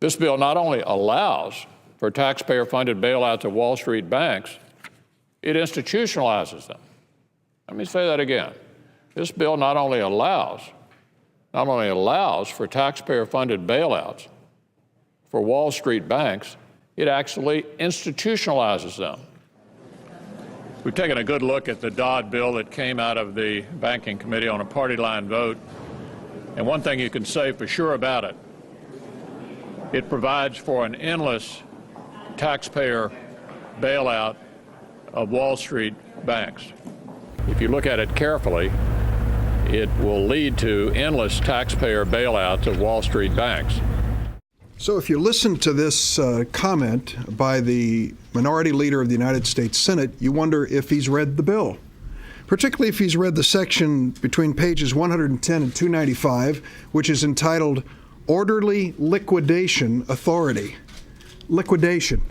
This bill not only allows for taxpayer-funded bailouts of Wall Street banks, it institutionalizes them. Let me say that again. This bill not only allows for taxpayer-funded bailouts for Wall Street banks, it actually institutionalizes them. We've taken a good look at the Dodd Bill that came out of the Banking Committee on a party line vote, and one thing you can say for sure about it, it provides for an endless taxpayer bailout of Wall Street banks. If you look at it carefully, it will lead to endless taxpayer bailouts of Wall Street banks. So if you listen to this comment by the minority leader of the United States Senate, you wonder if he's read the bill, particularly if he's read the section between pages 110 and 295, which is entitled Orderly Liquidation Authority. Liquidation.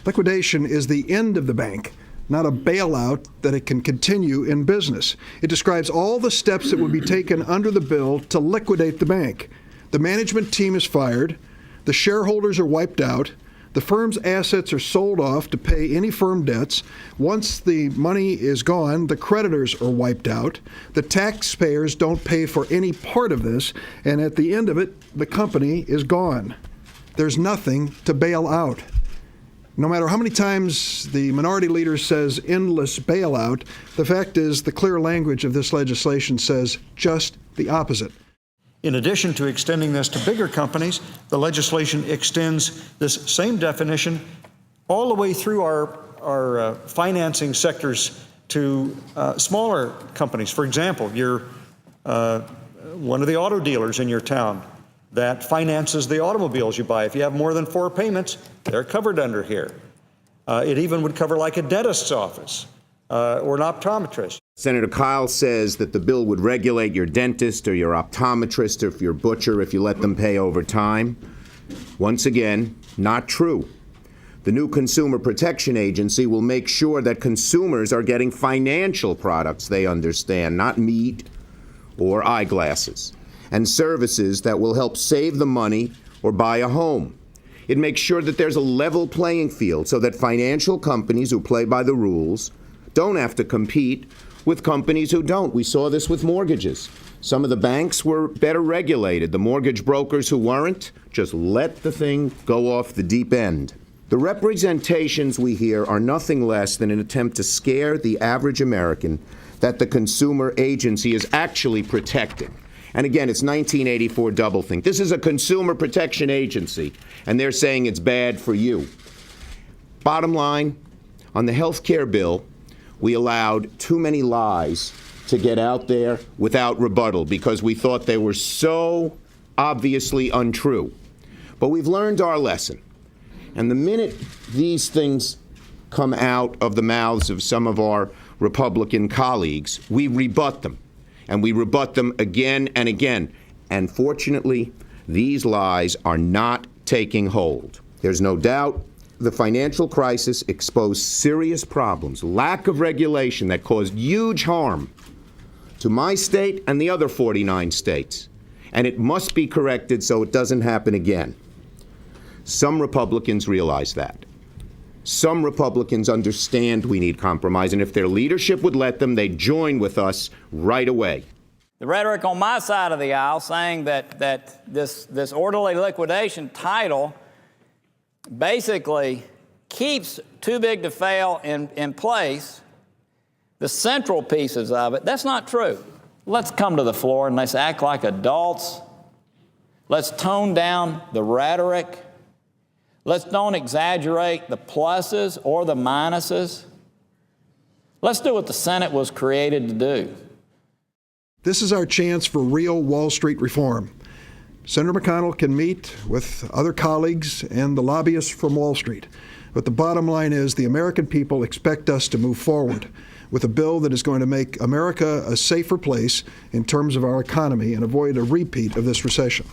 Liquidation is the end of the bank, not a bailout that it can continue in business. It describes all the steps that would be taken under the bill to liquidate the bank. The management team is fired. The shareholders are wiped out. The firm's assets are sold off to pay any firm debts. Once the money is gone, the creditors are wiped out. The taxpayers don't pay for any part of this, and at the end of it, the company is gone. There's nothing to bail out. No matter how many times the minority leader says endless bailout, the fact is the clear language of this legislation says just the opposite. In addition to extending this to bigger companies, the legislation extends this same definition all the way through our financing sectors to smaller companies. For example, you're one of the auto dealers in your town that finances the automobiles you buy. If you have more than 4 payments, they're covered under here. It even would cover like a dentist's office or an optometrist. Senator Kyl says that the bill would regulate your dentist or your optometrist or your butcher if you let them pay over time. Once again, not true. The new Consumer Protection Agency will make sure that consumers are getting financial products they understand, not meat or eyeglasses, and services that will help save the money or buy a home. It makes sure that there's a level playing field so that financial companies who play by the rules don't have to compete with companies who don't. We saw this with mortgages. Some of the banks were better regulated. The mortgage brokers who weren't just let the thing go off the deep end. The representations we hear are nothing less than an attempt to scare the average American that the consumer agency is actually protecting. And again, it's 1984 doublethink. This is a consumer protection agency, and they're saying it's bad for you. Bottom line, on the health care bill, we allowed too many lies to get out there without rebuttal because we thought they were so obviously untrue. But we've learned our lesson. And the minute these things come out of the mouths of some of our Republican colleagues, we rebut them. And we rebut them again and again. And fortunately, these lies are not taking hold. There's no doubt the financial crisis exposed serious problems, lack of regulation that caused huge harm to my state and the other 49 states. And it must be corrected so it doesn't happen again. Some Republicans realize that. Some Republicans understand we need compromise, and if their leadership would let them, they'd join with us right away. The rhetoric on my side of the aisle saying that this orderly liquidation title basically keeps too big to fail in place, the central pieces of it, that's not true. Let's come to the floor and let's act like adults. Let's tone down the rhetoric. Let's don't exaggerate the pluses or the minuses. Let's do what the Senate was created to do. This is our chance for real Wall Street reform. Senator McConnell can meet with other colleagues and the lobbyists from Wall Street. But the bottom line is the American people expect us to move forward with a bill that is going to make America a safer place in terms of our economy and avoid a repeat of this recession.